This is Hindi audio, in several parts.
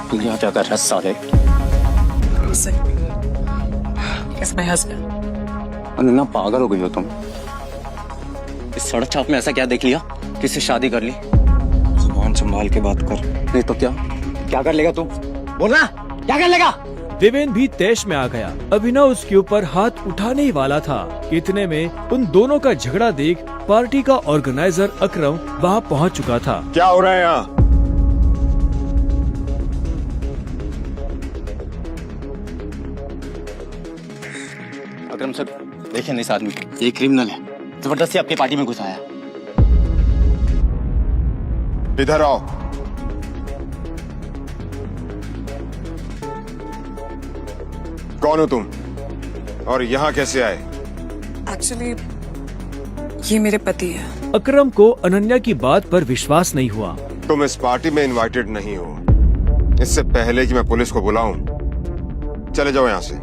तू यहाँ क्या कर रहा है साले? He's my husband. अनन्या पागल हो गई हो तुम। इस सड़क छाप में ऐसा क्या देख लिया किससे शादी कर ली? जुबान संभाल के बात कर, नहीं तो क्या कर लेगा तू? बोलना, क्या कर लेगा? देवेन भी तैश में आ गया। अभिनव उसके ऊपर हाथ उठाने ही वाला था। इतने में उन दोनों का झगड़ा देख पार्टी का ऑर्गेनाइजर अकरम वहाँ पहुँच चुका था। क्या हो रहा है यहाँ? अकरम सर, देखिए इस आदमी को, ये क्रिमिनल है, जबरदस्ती आपकी पार्टी में घुसाया। इधर आओ। कौन हो तुम और यहाँ कैसे आए? Actually, ये मेरे पति है। अकरम को अनन्या की बात पर विश्वास नहीं हुआ। तुम इस पार्टी में इनवाइटेड नहीं हो। इससे पहले कि मैं पुलिस को बुलाऊं, चले जाओ यहाँ से।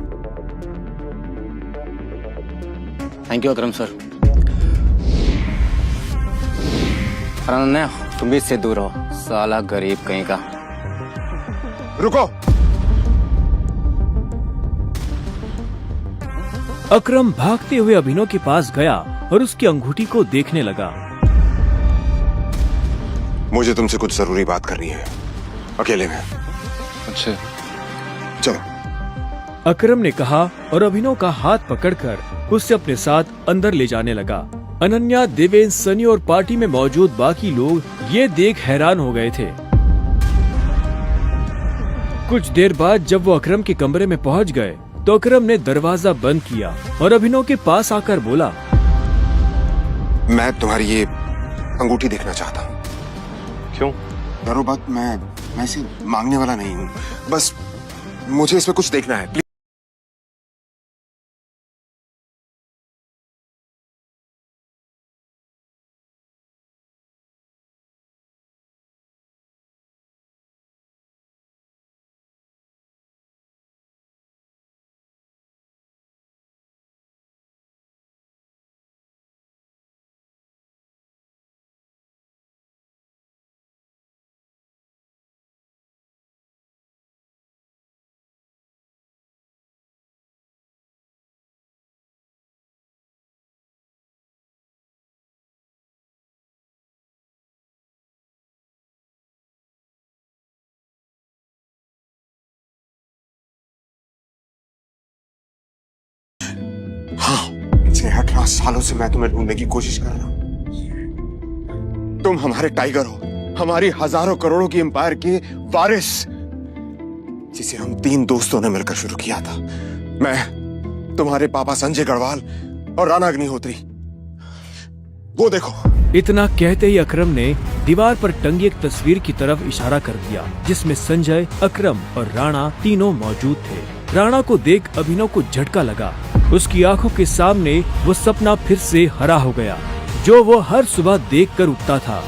Thank you Akram sir. Ananya, तुम भी इससे दूर रहो, साला गरीब कहीं का। रुको। अकरम भागते हुए अभिनव के पास गया और उसकी अंगूठी को देखने लगा। मुझे तुमसे कुछ जरूरी बात करनी है, अकेले में। अच्छा, चलो। अकरम ने कहा और अभिनव का हाथ पकड़कर उसे अपने साथ अंदर ले जाने लगा। अनन्या, देवेन, सनी और पार्टी में मौजूद बाकी लोग ये देख हैरान हो गए थे। कुछ देर बाद जब वो अकरम के कमरे में पहुंच गए तो अकरम ने दरवाजा बंद किया और अभिनव के पास आकर बोला, मैं तुम्हारी ये अंगूठी देखना चाहता हूँ। क्यों? डरो मत, मैं इसे मांगने वाला नहीं हूँ, बस मुझे इसमें कुछ देखना है। प्लीज। हाँ, 18 सालों से मैं तुम्हें ढूंढने की कोशिश कर रहा हूं। तुम हमारे टाइगर हो, हमारी हजारों करोड़ों की एम्पायर के वारिस, जिसे हम 3 दोस्तों ने मिलकर शुरू किया था। मैं, तुम्हारे पापा संजय गढ़वाल और राणा अग्निहोत्री। वो देखो। इतना कहते ही अकरम ने दीवार पर टंगी एक तस्वीर की तरफ इशारा कर दिया, जिसमें संजय, अकरम और राणा तीनों मौजूद थे। राणा को देख अभिनव को झटका लगा। उसकी आंखों के सामने वो सपना फिर से हरा हो गया, जो वो हर सुबह देखकर उठता था।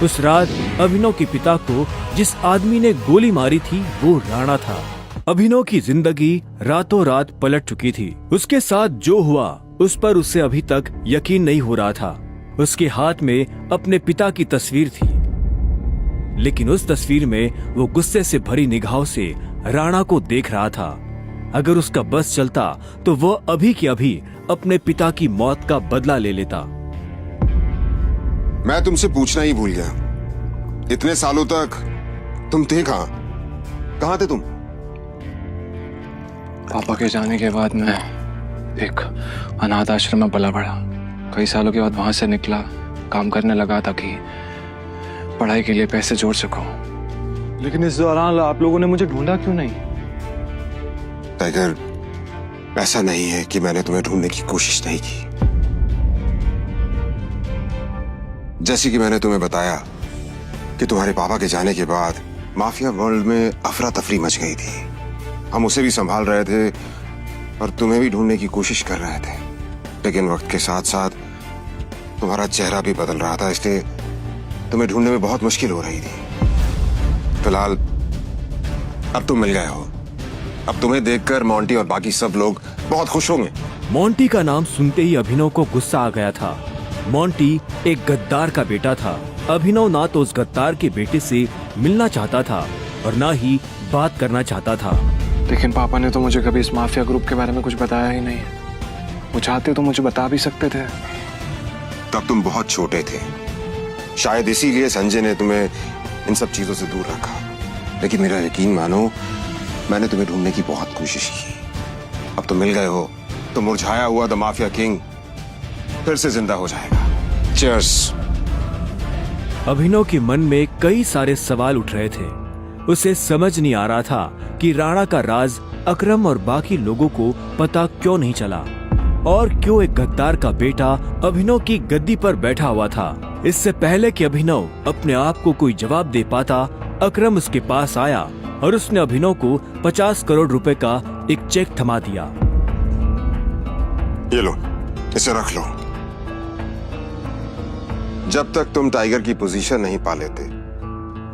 उस रात अभिनव के पिता को जिस आदमी ने गोली मारी थी वो राणा था। अभिनव की जिंदगी रातों रात पलट चुकी थी। उसके साथ जो हुआ उस पर उसे अभी तक यकीन नहीं हो रहा था। उसके हाथ में अपने पिता की तस्वीर थी, लेकिन उस तस्वीर में वो गुस्से से भरी निगाहों से राणा को देख रहा था। अगर उसका बस चलता तो वह अभी के अभी अपने पिता की मौत का बदला ले लेता। मैं तुमसे पूछना ही भूल गया, इतने सालों तक तुम थे कहाँ थे तुम? पापा के जाने के बाद मैं एक अनाथ आश्रम में पला बढ़ा। कई सालों के बाद वहां से निकला, काम करने लगा ताकि पढ़ाई के लिए पैसे जोड़ सकूं। लेकिन इस दौरान आप लोगों ने मुझे ढूंढा क्यों नहीं? टाइगर, ऐसा नहीं है कि मैंने तुम्हें ढूंढने की कोशिश नहीं की। जैसे कि मैंने तुम्हें बताया कि तुम्हारे पापा के जाने के बाद माफिया वर्ल्ड में अफरा तफरी मच गई थी। हम उसे भी संभाल रहे थे और तुम्हें भी ढूंढने की कोशिश कर रहे थे, लेकिन वक्त के साथ साथ तुम्हारा चेहरा भी बदल रहा था, इसलिए तुम्हें ढूंढने में बहुत मुश्किल हो रही थी। फिलहाल अब तुम मिल गए हो। अब तुम्हें देखकर मोंटी और बाकी सब लोग बहुत खुश होंगे। मोंटी का नाम सुनते ही अभिनव को गुस्सा आ गया था। मोंटी एक गद्दार का बेटा था। अभिनव ना तो उस गद्दार के बेटे से मिलना चाहता था और ना ही बात करना चाहता था। लेकिन पापा ने तो मुझे कभी इस माफिया ग्रुप के बारे में कुछ बताया ही नहीं। वो चाहते तो मुझे बता भी सकते थे। तब तुम बहुत छोटे थे, शायद इसीलिए संजय ने तुम्हें इन सब चीजों से दूर रखा। लेकिन मेरा यकीन मानो, मैंने तुम्हें ढूंढने की बहुत कोशिश की। अब तुम मिल गए हो तो मुरझाया हुआ द माफिया किंग फिर से जिंदा हो जाएगा। चीयर्स। अभिनव के मन में कई सारे सवाल उठ रहे थे। उसे समझ नहीं आ रहा था कि राणा का राज अकरम और बाकी लोगों को पता क्यों नहीं चला, और क्यों एक गद्दार का बेटा अभिनव की गद्दी पर बैठा हुआ था। इससे पहले कि अभिनव अपने आप को कोई जवाब दे पाता, अकरम उसके पास आया और उसने अभिनव को 50 करोड़ रुपए का एक चेक थमा दिया। ये लो, इसे रख लो। जब तक तुम टाइगर की पोजीशन नहीं पा लेते,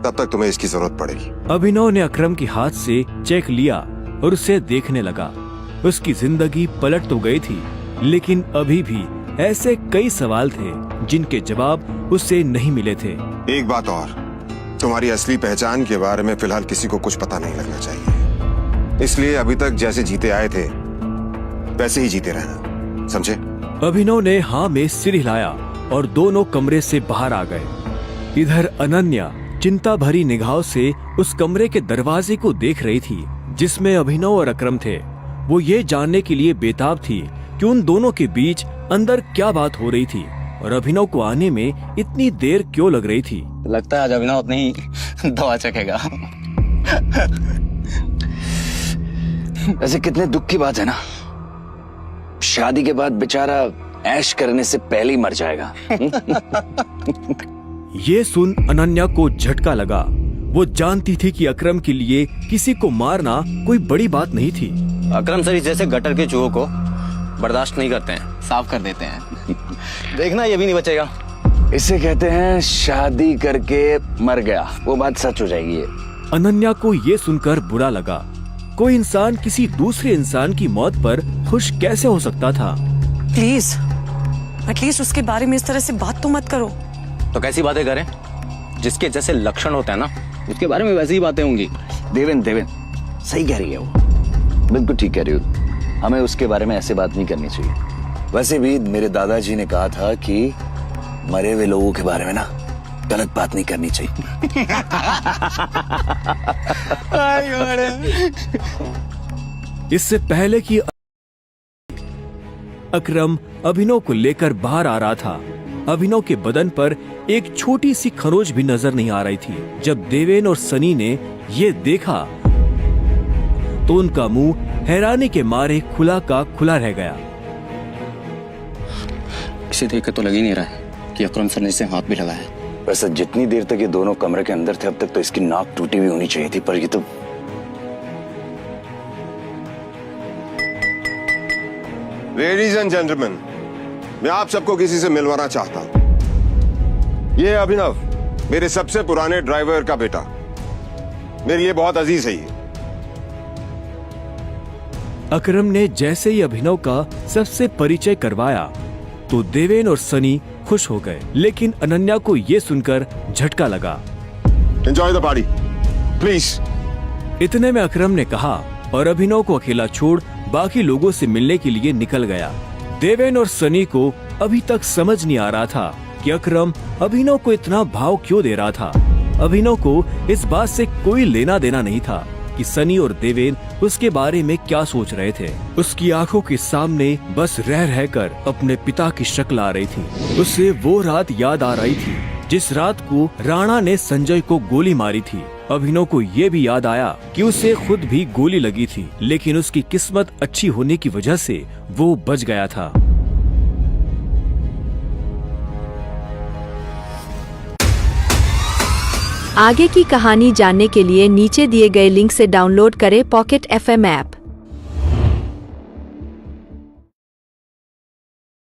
तब तक तुम्हें इसकी जरूरत पड़ेगी। अभिनव ने अकरम के हाथ से चेक लिया और उसे देखने लगा। उसकी जिंदगी पलट तो गई थी, लेकिन अभी भी ऐसे कई सवाल थे जिनके जवाब उसे नहीं मिले थे। एक बात और, तुम्हारी असली पहचान के बारे में फिलहाल किसी को कुछ पता नहीं लगना चाहिए। इसलिए अभी तक जैसे जीते आए थे वैसे ही जीते रहना, समझे? अभिनव ने हाँ में सिर हिलाया और दोनों कमरे से बाहर आ गए। इधर अनन्या चिंता भरी निगाहों से उस कमरे के दरवाजे को देख रही थी जिसमें अभिनव और अकरम थे। वो ये जानने के लिए बेताब थी कि उन दोनों के बीच अंदर क्या बात हो रही थी और अभिनव को आने में इतनी देर क्यों लग रही थी। लगता है आज अभिनव अपनी दवा चखेगा। वैसे कितने दुख की बात है ना, शादी के बाद बेचारा ऐश करने से पहले ही मर जाएगा। ये सुन अनन्या को झटका लगा। वो जानती थी कि अकरम के लिए किसी को मारना कोई बड़ी बात नहीं थी। अकरम सर जैसे गटर के चूहों को बर्दाश्त नहीं करते हैं, साफ कर देते हैं। देखना ये भी नहीं बचेगा। इसे कहते हैं शादी करके मर गया। वो बात सच हो जाएगी ये। अनन्या को ये सुनकर बुरा लगा। कोई इंसान किसी दूसरे इंसान की मौत पर खुश कैसे हो सकता था। प्लीज एटलीस्ट उसके बारे में इस तरह से बात तो मत करो। तो कैसी बातें करें? जिसके जैसे लक्षण होते हैं ना, उसके बारे में वैसी ही बातें होंगी। देवेन सही कह रही है वो, बिल्कुल ठीक कह रही हो। हमें उसके बारे में ऐसे बात नहीं करनी चाहिए। वैसे भी मेरे दादाजी ने कहा था कि मरे हुए लोगों के बारे में ना गलत बात नहीं करनी चाहिए। इससे पहले कि अकरम अभिनव को लेकर बाहर आ रहा था, अभिनव के बदन पर एक छोटी सी खरोच भी नजर नहीं आ रही थी। जब देवेन और सनी ने ये देखा तो उनका मुंह हैरानी के मारे खुला का खुला रह गया। इसे देख तो लग ही नहीं रहा है कि अकरम सर ने इसे हाथ भी लगाया है। वैसे जितनी देर तक ये दोनों कमरे के अंदर थे, अब तक तो इसकी नाक टूटी हुई होनी चाहिए थी, पर ये तो लेडीज एंड जेंटलमैन, मैं आप सबको किसी से मिलवाना चाहता हूं। ये अभिनव, मेरे सबसे पुराने ड्राइवर का बेटा, मेरे लिए बहुत अजीज है ये। अकरम ने जैसे ही अभिनव का सबसे परिचय करवाया तो देवेन और सनी खुश हो गए, लेकिन अनन्या को ये सुनकर झटका लगा। Enjoy the party please. इतने में अकरम ने कहा और अभिनव को अकेला छोड़ बाकी लोगों से मिलने के लिए निकल गया। देवेन और सनी को अभी तक समझ नहीं आ रहा था कि अकरम अभिनव को इतना भाव क्यों दे रहा था। अभिनव को इस बात से कोई लेना देना नहीं था कि सनी और देवेन उसके बारे में क्या सोच रहे थे। उसकी आंखों के सामने बस रह रहकर अपने पिता की शक्ल आ रही थी। उसे वो रात याद आ रही थी जिस रात को राणा ने संजय को गोली मारी थी। अभिनव को ये भी याद आया कि उसे खुद भी गोली लगी थी, लेकिन उसकी किस्मत अच्छी होने की वजह से वो बच गया था। आगे की कहानी जानने के लिए नीचे दिए गए लिंक से डाउनलोड करें पॉकेट FM ऐप।